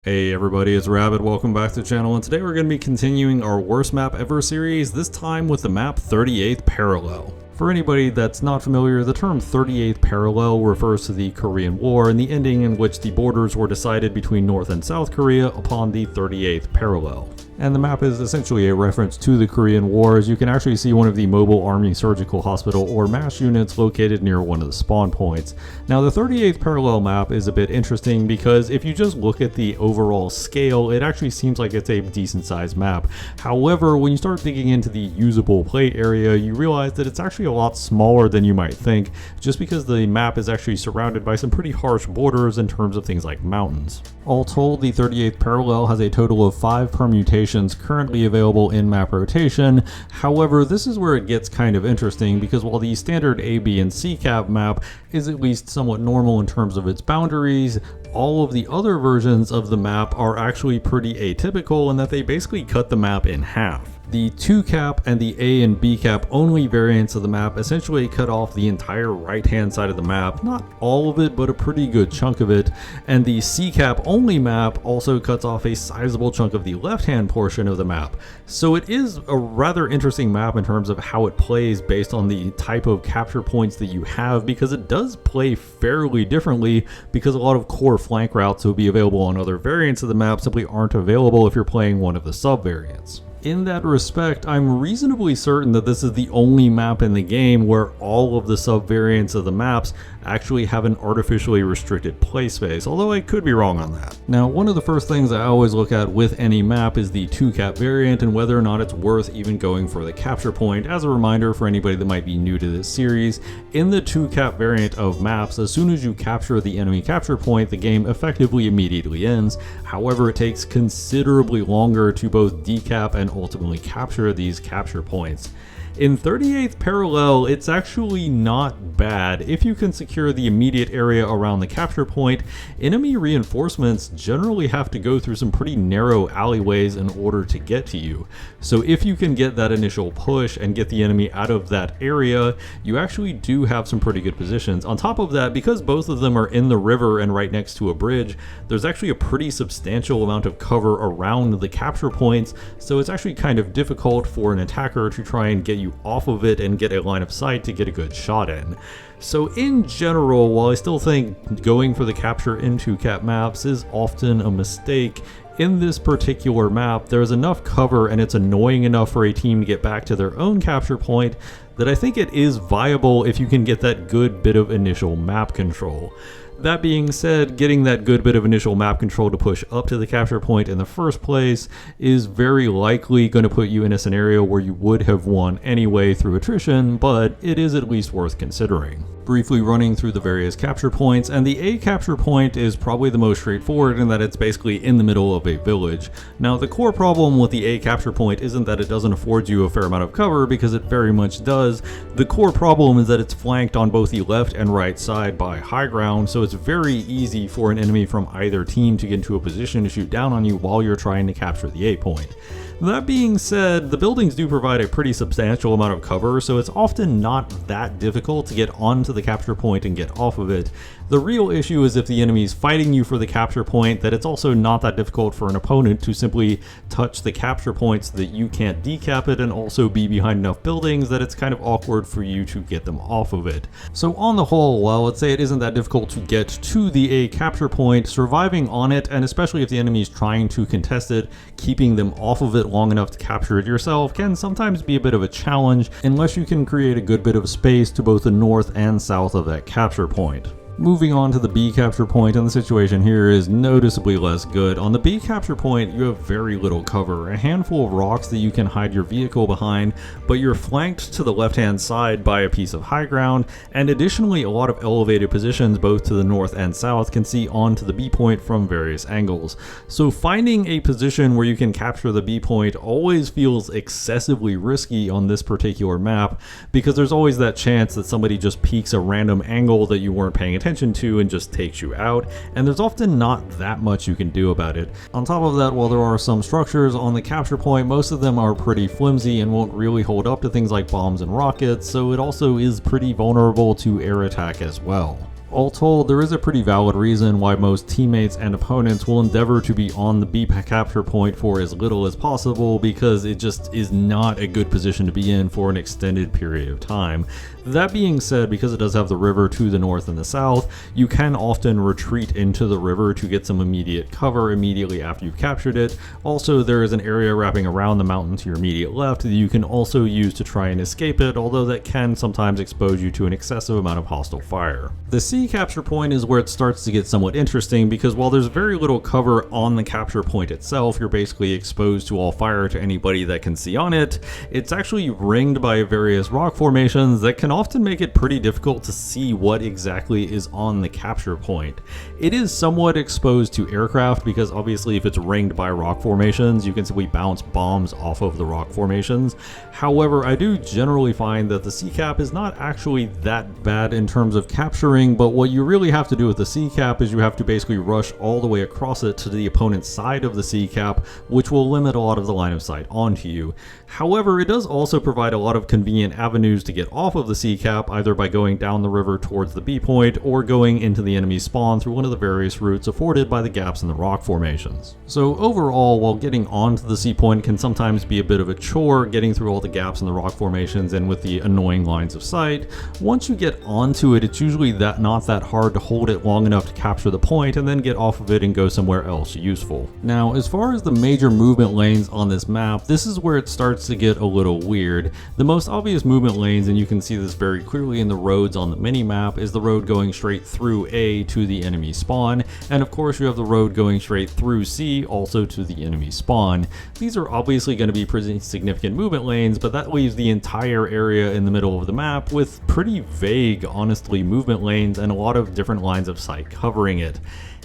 Hey everybody, it's Rabbit, welcome back to the channel, and today we're going to be continuing our Worst Map Ever series, this time with the map 38th Parallel. For anybody that's not familiar, the term 38th Parallel refers to the Korean War and the ending in which the borders were decided between North and South Korea upon the 38th Parallel. And the map is essentially a reference to the Korean War, as you can actually see one of the Mobile Army Surgical Hospital or MASH units located near one of the spawn points. Now the 38th Parallel map is a bit interesting because if you just look at the overall scale, it actually seems like it's a decent sized map. However, when you start digging into the usable play area, you realize that it's actually a lot smaller than you might think, just because the map is actually surrounded by some pretty harsh borders in terms of things like mountains. All told, the 38th Parallel has a total of 5 permutations currently available in map rotation. However, this is where it gets kind of interesting, because while the standard A, B, and C cap map is at least somewhat normal in terms of its boundaries, all of the other versions of the map are actually pretty atypical in that they basically cut the map in half. The 2 cap and the A and B cap only variants of the map essentially cut off the entire right hand side of the map, not all of it, but a pretty good chunk of it, and the C cap only map also cuts off a sizable chunk of the left hand portion of the map. So it is a rather interesting map in terms of how it plays based on the type of capture points that you have, because it does play fairly differently, because a lot of core flank routes that would be available on other variants of the map simply aren't available if you're playing one of the sub variants. In that respect, I'm reasonably certain that this is the only map in the game where all of the sub-variants of the maps actually have an artificially restricted play space, although I could be wrong on that. Now, one of the first things I always look at with any map is the 2 cap variant and whether or not it's worth even going for the capture point. As a reminder for anybody that might be new to this series, in the 2 cap variant of maps, as soon as you capture the enemy capture point, the game effectively immediately ends. However, it takes considerably longer to both decap and ultimately capture these capture points. In 38th Parallel, it's actually not bad. If you can secure the immediate area around the capture point, enemy reinforcements generally have to go through some pretty narrow alleyways in order to get to you. So if you can get that initial push and get the enemy out of that area, you actually do have some pretty good positions. On top of that, because both of them are in the river and right next to a bridge, there's actually a pretty substantial amount of cover around the capture points, so it's actually kind of difficult for an attacker to try and get you off of it and get a line of sight to get a good shot in. So in general, while I still think going for the capture in 2 cap maps is often a mistake, in this particular map there's enough cover and it's annoying enough for a team to get back to their own capture point that I think it is viable if you can get that good bit of initial map control. That being said, getting that good bit of initial map control to push up to the capture point in the first place is very likely going to put you in a scenario where you would have won anyway through attrition, but it is at least worth considering. Briefly running through the various capture points, and the A capture point is probably the most straightforward in that it's basically in the middle of a village. Now, the core problem with the A capture point isn't that it doesn't afford you a fair amount of cover, because it very much does. The core problem is that it's flanked on both the left and right side by high ground, so it's very easy for an enemy from either team to get into a position to shoot down on you while you're trying to capture the A point. That being said, the buildings do provide a pretty substantial amount of cover, so it's often not that difficult to get onto the capture point and get off of it. The real issue is if the enemy is fighting you for the capture point, that it's also not that difficult for an opponent to simply touch the capture point so that you can't decap it and also be behind enough buildings that it's kind of awkward for you to get them off of it. So on the whole, while let's say it isn't that difficult to get to the A capture point, surviving on it, and especially if the enemy is trying to contest it, keeping them off of it long enough to capture it yourself can sometimes be a bit of a challenge unless you can create a good bit of space to both the north and south of that capture point. Moving on to the B capture point, and the situation here is noticeably less good. On the B capture point, you have very little cover, a handful of rocks that you can hide your vehicle behind, but you're flanked to the left-hand side by a piece of high ground, and additionally a lot of elevated positions both to the north and south can see onto the B point from various angles. So finding a position where you can capture the B point always feels excessively risky on this particular map, because there's always that chance that somebody just peeks a random angle that you weren't paying attention to and just takes you out, and there's often not that much you can do about it. On top of that, while there are some structures on the capture point, most of them are pretty flimsy and won't really hold up to things like bombs and rockets, so it also is pretty vulnerable to air attack as well. All told, there is a pretty valid reason why most teammates and opponents will endeavor to be on the B capture point for as little as possible, because it just is not a good position to be in for an extended period of time. That being said, because it does have the river to the north and the south, you can often retreat into the river to get some immediate cover immediately after you've captured it. Also, there is an area wrapping around the mountain to your immediate left that you can also use to try and escape it, although that can sometimes expose you to an excessive amount of hostile fire. The C capture point is where it starts to get somewhat interesting, because while there's very little cover on the capture point itself, you're basically exposed to all fire to anybody that can see on it. It's actually ringed by various rock formations that can often make it pretty difficult to see what exactly is on the capture point. It is somewhat exposed to aircraft, because obviously if it's ringed by rock formations, you can simply bounce bombs off of the rock formations. However, I do generally find that the C-cap is not actually that bad in terms of capturing, but what you really have to do with the C-cap is you have to basically rush all the way across it to the opponent's side of the C-cap, which will limit a lot of the line of sight onto you. However, it does also provide a lot of convenient avenues to get off of the C-cap, either by going down the river towards the B point or going into the enemy spawn through one of the various routes afforded by the gaps in the rock formations. So overall, while getting onto the C point can sometimes be a bit of a chore, getting through all the gaps in the rock formations and with the annoying lines of sight, once you get onto it, it's usually not that hard to hold it long enough to capture the point and then get off of it and go somewhere else useful. Now, as far as the major movement lanes on this map, this is where it starts to get a little weird. The most obvious movement lanes, and you can see this very clearly in the roads on the mini-map, is the road going straight through A to the enemy spawn, and of course you have the road going straight through C also to the enemy spawn. These are obviously going to be pretty significant movement lanes, but that leaves the entire area in the middle of the map with pretty vague, honestly, movement lanes and a lot of different lines of sight covering it.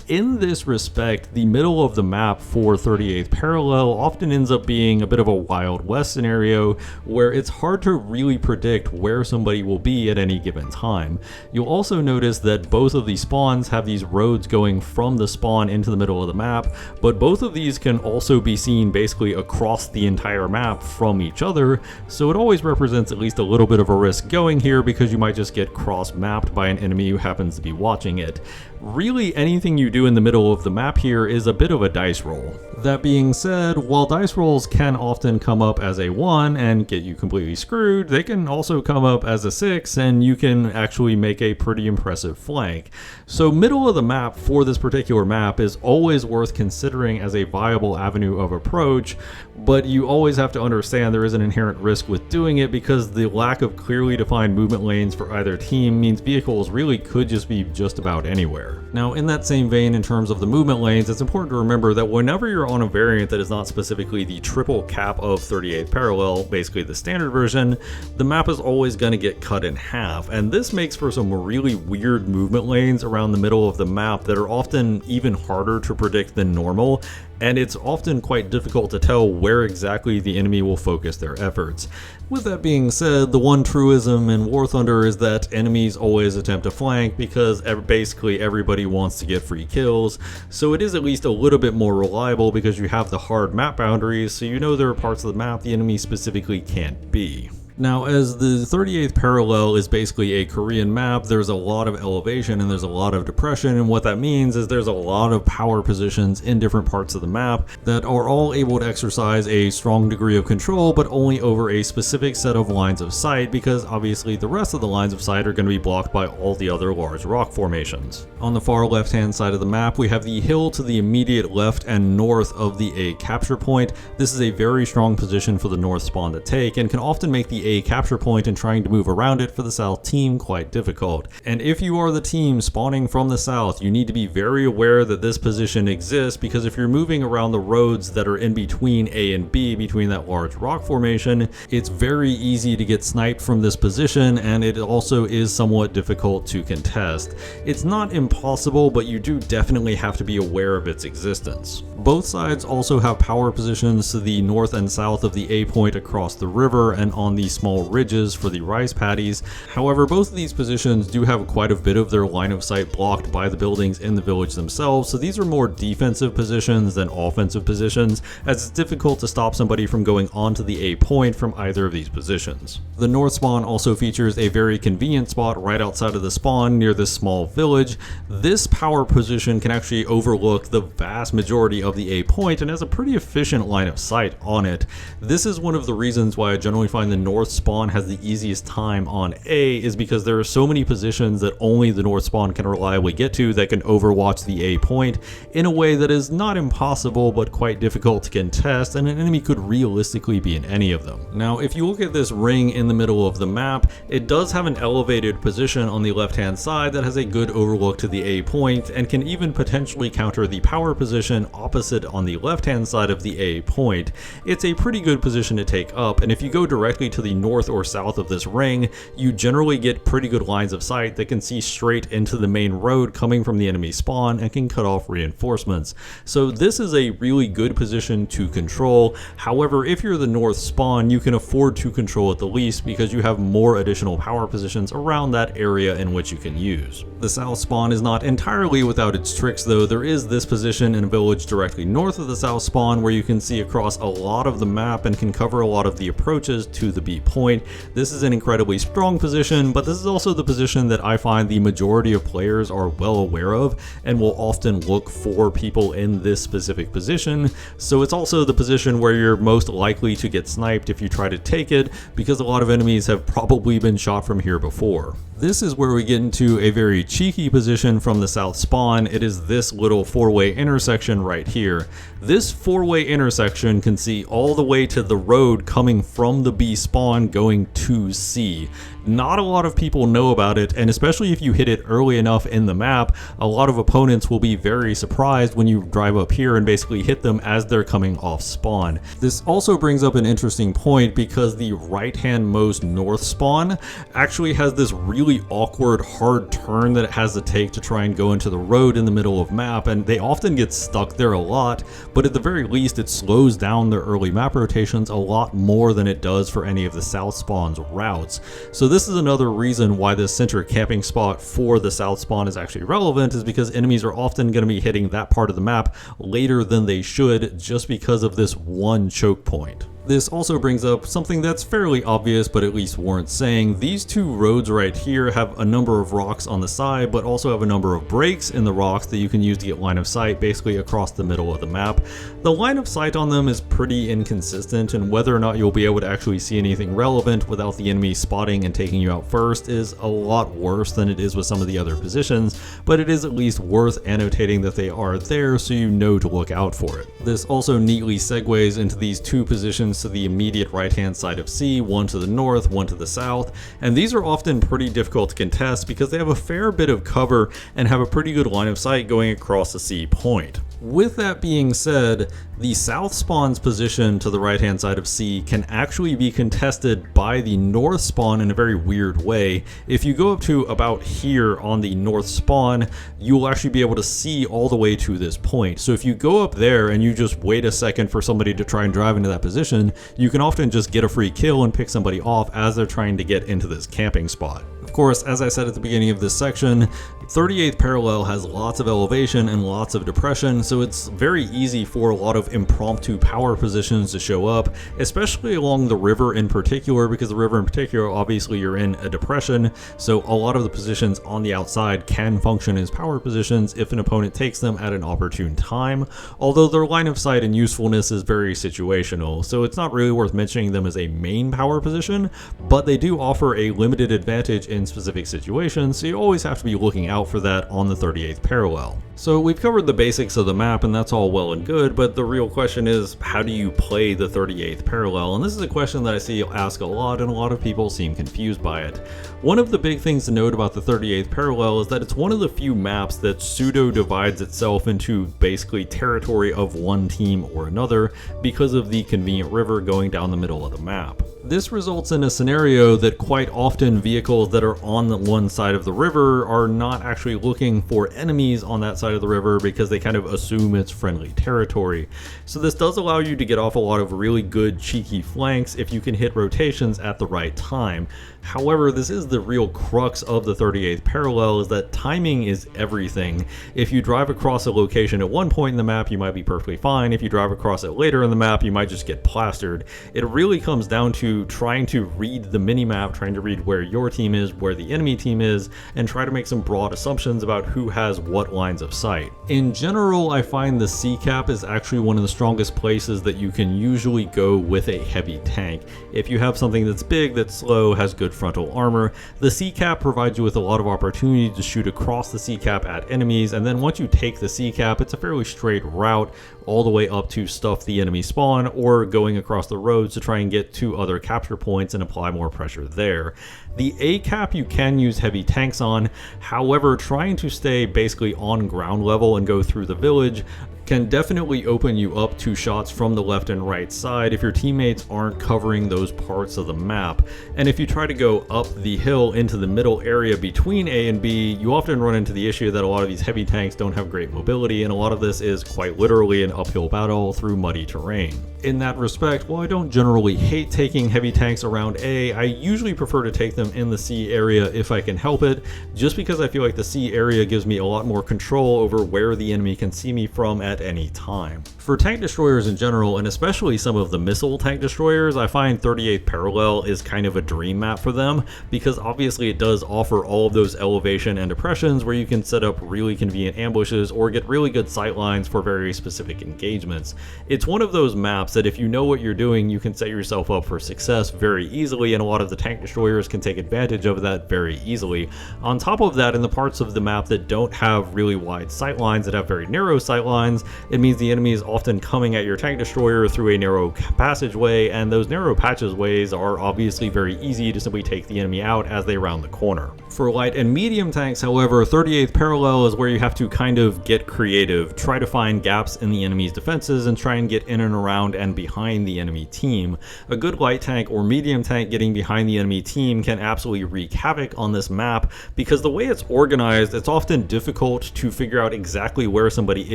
In this respect, the middle of the map for 38th Parallel often ends up being a bit of a Wild West scenario where it's hard to really predict where somebody will be at any given time. You'll also notice that both of these spawns have these roads going from the spawn into the middle of the map, but both of these can also be seen basically across the entire map from each other, so it always represents at least a little bit of a risk going here, because you might just get cross-mapped by an enemy who happens to be watching it. Really, anything you do in the middle of the map here is a bit of a dice roll. That being said, while dice rolls can often come up as a 1 and get you completely screwed, they can also come up as a 6 and you can actually make a pretty impressive flank. So middle of the map for this particular map is always worth considering as a viable avenue of approach, but you always have to understand there is an inherent risk with doing it, because the lack of clearly defined movement lanes for either team means vehicles really could just be just about anywhere. Now, in that same vein, in terms of the movement lanes, it's important to remember that whenever you're on a variant that is not specifically the triple cap of 38th Parallel, basically the standard version, the map is always going to get cut in half, and this makes for some really weird movement lanes around the middle of the map that are often even harder to predict than normal, and it's often quite difficult to tell where exactly the enemy will focus their efforts. With that being said, the one truism in War Thunder is that enemies always attempt to flank, because basically everybody wants to get free kills, so it is at least a little bit more reliable because you have the hard map boundaries, so you know there are parts of the map the enemy specifically can't be. Now, as the 38th Parallel is basically a Korean map, there's a lot of elevation and there's a lot of depression, and what that means is there's a lot of power positions in different parts of the map that are all able to exercise a strong degree of control, but only over a specific set of lines of sight, because obviously the rest of the lines of sight are going to be blocked by all the other large rock formations. On the far left-hand side of the map, we have the hill to the immediate left and north of the A capture point. This is a very strong position for the north spawn to take, and can often make the A capture point and trying to move around it for the south team quite difficult. And if you are the team spawning from the south, you need to be very aware that this position exists, because if you're moving around the roads that are in between A and B, between that large rock formation, it's very easy to get sniped from this position, and it also is somewhat difficult to contest. It's not impossible, but you do definitely have to be aware of its existence. Both sides also have power positions to the north and south of the A point across the river, and on the small ridges for the rice paddies. However, both of these positions do have quite a bit of their line of sight blocked by the buildings in the village themselves, so these are more defensive positions than offensive positions, as it's difficult to stop somebody from going onto the A point from either of these positions. The north spawn also features a very convenient spot right outside of the spawn near this small village. This power position can actually overlook the vast majority of the A point and has a pretty efficient line of sight on it. This is one of the reasons why I generally find the north spawn has the easiest time on A, is because there are so many positions that only the north spawn can reliably get to that can overwatch the A point in a way that is not impossible but quite difficult to contest, and an enemy could realistically be in any of them. Now, if you look at this ring in the middle of the map, it does have an elevated position on the left hand side that has a good overlook to the A point and can even potentially counter the power position opposite on the left hand side of the A point. It's a pretty good position to take up, and if you go directly to the north or south of this ring, you generally get pretty good lines of sight that can see straight into the main road coming from the enemy spawn and can cut off reinforcements. So this is a really good position to control. However, if you're the north spawn, you can afford to control it the least because you have more additional power positions around that area in which you can use. The south spawn is not entirely without its tricks though. There is this position in a village directly north of the south spawn where you can see across a lot of the map and can cover a lot of the approaches to the B point. This is an incredibly strong position, but this is also the position that I find the majority of players are well aware of and will often look for people in this specific position. So it's also the position where you're most likely to get sniped if you try to take it, because a lot of enemies have probably been shot from here before. This is where we get into a very cheeky position from the south spawn. It is this little four-way intersection right here. This four-way intersection can see all the way to the road coming from the B spawn going to C. Not a lot of people know about it, and especially if you hit it early enough in the map, a lot of opponents will be very surprised when you drive up here and basically hit them as they're coming off spawn. This also brings up an interesting point because the right-hand most north spawn actually has this really awkward hard turn that it has to take to try and go into the road in the middle of map, and they often get stuck there a lot, but at the very least it slows down their early map rotations a lot more than it does for any of the south spawn's routes. So this is another reason why this center camping spot for the south spawn is actually relevant, is because enemies are often going to be hitting that part of the map later than they should just because of this one choke point. This also brings up something that's fairly obvious but at least warrants saying. These two roads right here have a number of rocks on the side, but also have a number of breaks in the rocks that you can use to get line of sight basically across the middle of the map. The line of sight on them is pretty inconsistent, and whether or not you'll be able to actually see anything relevant without the enemy spotting and taking you out first is a lot worse than it is with some of the other positions, but it is at least worth annotating that they are there so you know to look out for it. This also neatly segues into these two positions to the immediate right hand side of C, one to the north, one to the south, and these are often pretty difficult to contest because they have a fair bit of cover and have a pretty good line of sight going across the C point. With that being said, the south spawn's position to the right hand side of C can actually be contested by the north spawn in a very weird way. If you go up to about here on the north spawn, you will actually be able to see all the way to this point. So if you go up there and you just wait a second for somebody to try and drive into that position, you can often just get a free kill and pick somebody off as they're trying to get into this camping spot. Of course, as I said at the beginning of this section, 38th parallel has lots of elevation and lots of depression, so it's very easy for a lot of impromptu power positions to show up, especially along the river in particular, because the river in particular, obviously you're in a depression, so a lot of the positions on the outside can function as power positions if an opponent takes them at an opportune time, although their line of sight and usefulness is very situational, so it's not really worth mentioning them as a main power position, but they do offer a limited advantage in specific situations, so you always have to be looking out for that on the 38th parallel. So we've covered the basics of the map, and that's all well and good, but the real question is, how do you play the 38th parallel? And this is a question that I see asked a lot, and a lot of people seem confused by it. One of the big things to note about the 38th parallel is that it's one of the few maps that pseudo divides itself into basically territory of one team or another because of the convenient river going down the middle of the map. This results in a scenario that quite often vehicles that are on the one side of the river are not actually looking for enemies on that side of the river because they kind of assume it's friendly territory. So this does allow you to get off a lot of really good cheeky flanks if you can hit rotations at the right time. However, this is the real crux of the 38th parallel, is that timing is everything. If you drive across a location at one point in the map, you might be perfectly fine. If you drive across it later in the map, you might just get plastered. It really comes down to trying to read the minimap, trying to read where your team is, where the enemy team is, and try to make some broad assumptions about who has what lines of sight. In general, I find the C-cap is actually one of the strongest places that you can usually go with a heavy tank. If you have something that's big, that's slow, has good frontal armor, the C-cap provides you with a lot of opportunity to shoot across the C-cap at enemies, and then once you take the C-cap, it's a fairly straight route all the way up to stuff the enemy spawn, or going across the roads to try and get to other capture points and apply more pressure there. The A-cap you can use heavy tanks on, however, trying to stay basically on ground level and go through the village can definitely open you up to shots from the left and right side if your teammates aren't covering those parts of the map. And if you try to go up the hill into the middle area between A and B, you often run into the issue that a lot of these heavy tanks don't have great mobility, and a lot of this is quite literally an uphill battle through muddy terrain. In that respect, while I don't generally hate taking heavy tanks around A, I usually prefer to take them in the C area if I can help it, just because I feel like the C area gives me a lot more control over where the enemy can see me from at any time. For tank destroyers in general, and especially some of the missile tank destroyers, I find 38th Parallel is kind of a dream map for them, because obviously it does offer all of those elevation and depressions where you can set up really convenient ambushes or get really good sight lines for very specific engagements. It's one of those maps that if you know what you're doing, you can set yourself up for success very easily, and a lot of the tank destroyers can take advantage of that very easily. On top of that, in the parts of the map that don't have really wide sight lines, that have very narrow sight lines, it means the enemy is often coming at your tank destroyer through a narrow passageway, and those narrow passageways are obviously very easy to simply take the enemy out as they round the corner. For light and medium tanks, however, 38th Parallel is where you have to kind of get creative, try to find gaps in the enemy's defenses, and try and get in and around and behind the enemy team. A good light tank or medium tank getting behind the enemy team can absolutely wreak havoc on this map, because the way it's organized, it's often difficult to figure out exactly where somebody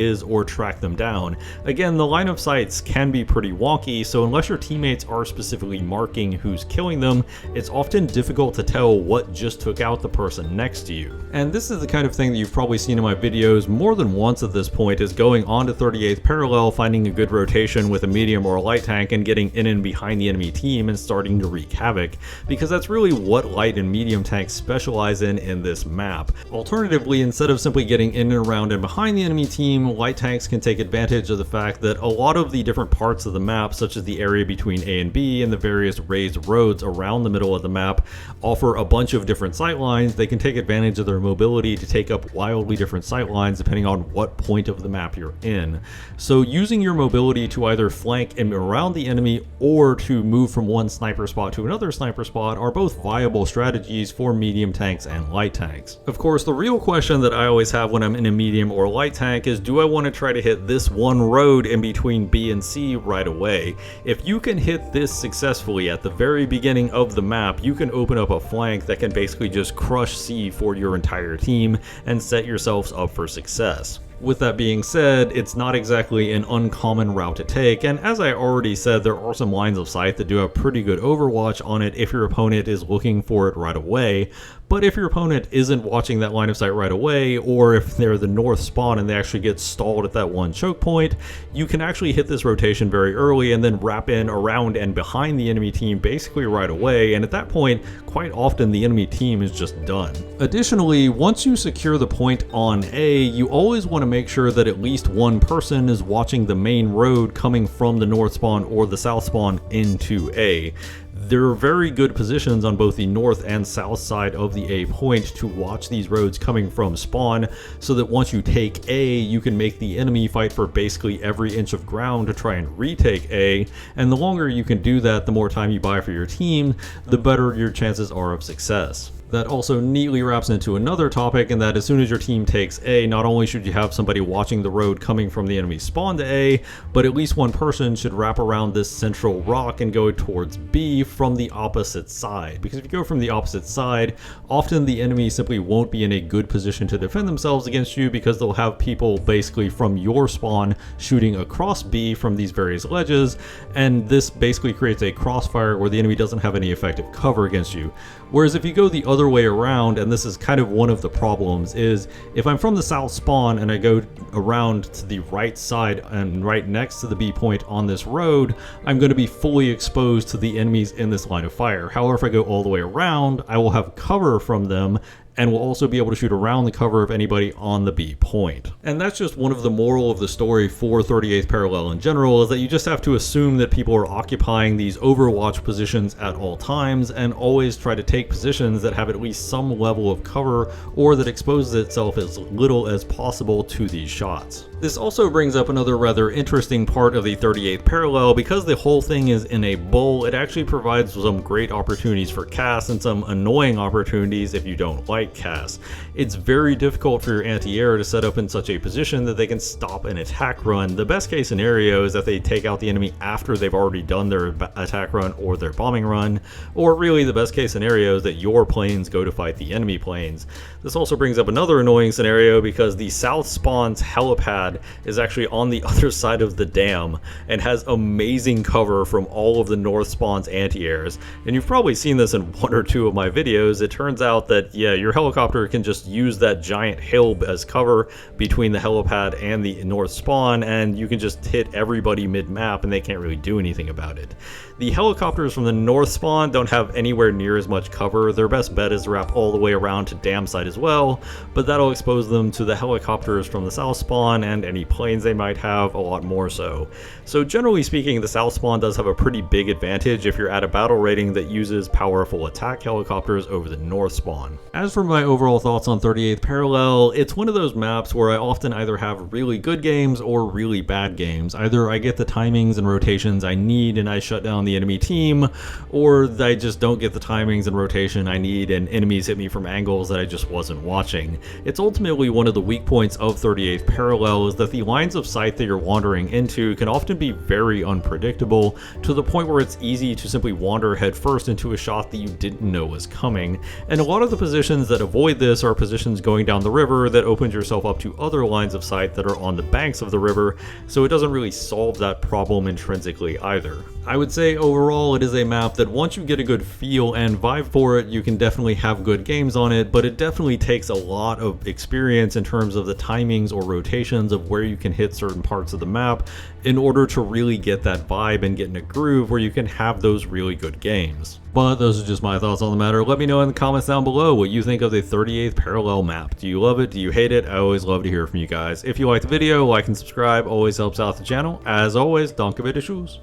is or track them down. Again, the line of sights can be pretty wonky, so unless your teammates are specifically marking who's killing them, it's often difficult to tell what just took out the person next to you. And this is the kind of thing that you've probably seen in my videos more than once at this point, is going on to 38th Parallel, finding a good rotation with a medium or a light tank and getting in and behind the enemy team and starting to wreak havoc, because that's really what light and medium tanks specialize in this map. Alternatively, instead of simply getting in and around and behind the enemy team, light tanks can take advantage of the fact that a lot of the different parts of the map, such as the area between A and B and the various raised roads around the middle of the map, offer a bunch of different sight lines. They can take advantage of their mobility to take up wildly different sight lines depending on what point of the map you're in. So using your mobility to either flank and around the enemy or to move from one sniper spot to another sniper spot are both viable strategies for medium tanks and light tanks. Of course, the real question that I always have when I'm in a medium or light tank is, do I want to try to hit this one road in between B and C right away? If you can hit this successfully at the very beginning of the map, you can open up a flank that can basically just crush C for your entire team and set yourselves up for success. With that being said, it's not exactly an uncommon route to take, and as I already said, there are some lines of sight that do have pretty good overwatch on it if your opponent is looking for it right away. But if your opponent isn't watching that line of sight right away, or if they're the north spawn and they actually get stalled at that one choke point, you can actually hit this rotation very early and then wrap in around and behind the enemy team basically right away, and at that point, quite often the enemy team is just done. Additionally, once you secure the point on A, you always want to make sure that at least one person is watching the main road coming from the north spawn or the south spawn into A. There are very good positions on both the north and south side of the A point to watch these roads coming from spawn, so that once you take A, you can make the enemy fight for basically every inch of ground to try and retake A, and the longer you can do that, the more time you buy for your team, the better your chances are of success. That also neatly wraps into another topic, and that as soon as your team takes A, not only should you have somebody watching the road coming from the enemy spawn to A, but at least one person should wrap around this central rock and go towards B from the opposite side. Because if you go from the opposite side, often the enemy simply won't be in a good position to defend themselves against you, because they'll have people basically from your spawn shooting across B from these various ledges, and this basically creates a crossfire where the enemy doesn't have any effective cover against you. Whereas if you go the other way around, and this is kind of one of the problems, is if I'm from the south spawn and I go around to the right side and right next to the B point on this road, I'm going to be fully exposed to the enemies in this line of fire. However, if I go all the way around, I will have cover from them, and will also be able to shoot around the cover of anybody on the B point. And that's just one of the moral of the story for 38th Parallel in general, is that you just have to assume that people are occupying these overwatch positions at all times, and always try to take positions that have at least some level of cover, or that exposes itself as little as possible to these shots. This also brings up another rather interesting part of the 38th Parallel. Because the whole thing is in a bowl, it actually provides some great opportunities for casts and some annoying opportunities if you don't like casts. It's very difficult for your anti-air to set up in such a position that they can stop an attack run. The best case scenario is that they take out the enemy after they've already done their attack run or their bombing run, or really the best case scenario is that your planes go to fight the enemy planes. This also brings up another annoying scenario, because the south spawn's helipad is actually on the other side of the dam and has amazing cover from all of the north spawn's anti-airs. And you've probably seen this in one or two of my videos. It turns out that, yeah, your helicopter can just use that giant hill as cover between the helipad and the north spawn, and you can just hit everybody mid-map and they can't really do anything about it. The helicopters from the north spawn don't have anywhere near as much cover. Their best bet is to wrap all the way around to dam side as well, but that'll expose them to the helicopters from the south spawn and any planes they might have a lot more so. So generally speaking, the south spawn does have a pretty big advantage if you're at a battle rating that uses powerful attack helicopters over the north spawn. As for my overall thoughts on 38th Parallel, it's one of those maps where I often either have really good games or really bad games. Either I get the timings and rotations I need and I shut down the enemy team, or I just don't get the timings and rotation I need and enemies hit me from angles that I just wasn't watching. It's ultimately one of the weak points of 38th Parallel, is that the lines of sight that you're wandering into can often be very unpredictable, to the point where it's easy to simply wander headfirst into a shot that you didn't know was coming. And a lot of the positions that avoid this are positions going down the river that opens yourself up to other lines of sight that are on the banks of the river, so it doesn't really solve that problem intrinsically either. I would say overall it is a map that once you get a good feel and vibe for it, you can definitely have good games on it, but it definitely takes a lot of experience in terms of the timings or rotations of where you can hit certain parts of the map in order to really get that vibe and get in a groove where you can have those really good games. But those are just my thoughts on the matter. Let me know in the comments down below what you think of the 38th Parallel map. Do you love it? Do you hate it? I always love to hear from you guys. If you liked the video, like and subscribe always helps out the channel. As always, danke bitte, tschüss.